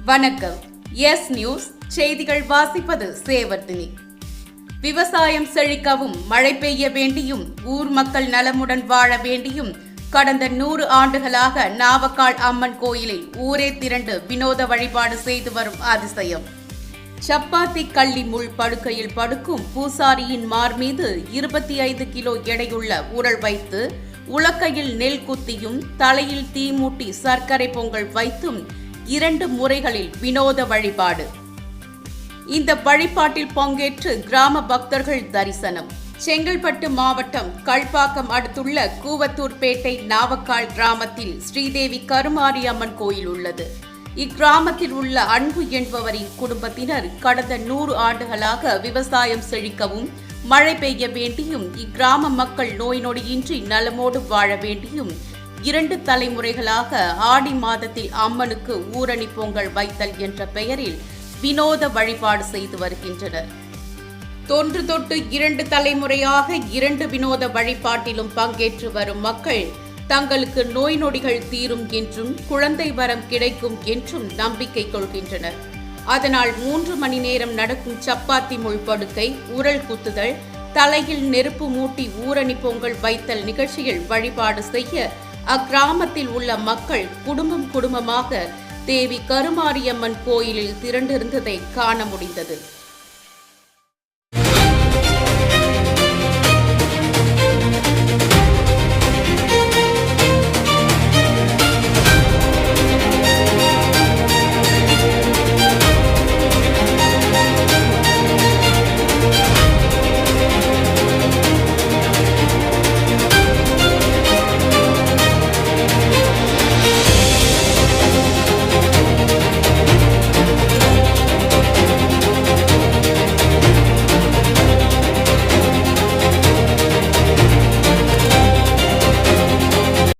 வணக்கம். S news செய்திகள் வாசிப்பது சேவர்த்தினி. விவசாயம் செழிக்கவும் மழை பெய்ய வேண்டியும் ஊர் மக்கள் நலமுடன் வாழ வேண்டியும் கடந்த 100 ஆண்டுகளாக நாவக்கால் அம்மன் கோயிலில் ஊரே திரண்டு வினோத வழிபாடு செய்து வரும் அதிசயம். சப்பாத்தி கள்ளி முள் படுக்கையில் படுக்கும் பூசாரியின் மார் மீது 25 கிலோ எடையுள்ள உரல் வைத்து உலக்கையில் நெல் குத்தியும் தலையில் தீ மூட்டி சர்க்கரை பொங்கல் வைத்தும் 2 முறைகளில் வினோத வழிபாடு. இந்த வழிபாட்டில் பங்கேற்று கிராம பக்தர்கள் தரிசனம். செங்கல்பட்டு மாவட்டம் கல்பாக்கம் அடுத்துள்ள கூவத்தூர்பேட்டை நாவக்கால் கிராமத்தில் ஸ்ரீதேவி கருமாரி அம்மன் கோயில் உள்ளது. இக்கிராமத்தில் உள்ள அன்பு என்பவரின் குடும்பத்தினர் கடந்த 100 ஆண்டுகளாக விவசாயம் செழிக்கவும் மழை பெய்ய வேண்டியும் இக்கிராம மக்கள் நோய் நொடியின்றி நலமோடு வாழ வேண்டியும் 2 தலைமுறைகளாக ஆடி மாதத்தில் அம்மனுக்கு ஊரணி பொங்கல் வைத்தல் என்ற பெயரில் வினோத வழிபாடு செய்து வருகின்றனர். தொன்று தொட்டு 2 தலைமுறையாக 2 வினோத வழிபாட்டிலும் பங்கேற்று வரும் மக்கள் தங்களுக்கு நோய் நொடிகள் தீரும் என்றும் குழந்தை வரம் கிடைக்கும் என்றும் நம்பிக்கை கொள்கின்றனர். அதனால் 3 மணி நேரம் நடக்கும் சப்பாத்தி முள் படுக்கை, உரல் குத்துதல், தலையில் நெருப்பு மூட்டி ஊரணி பொங்கல் வைத்தல் நிகழ்ச்சியில் வழிபாடு செய்ய அக்கிராமத்தில் உள்ள மக்கள் குடும்பமாக தேவி கருமாரியம்மன் கோயிலில் திரண்டிருந்ததை காண முடிந்தது.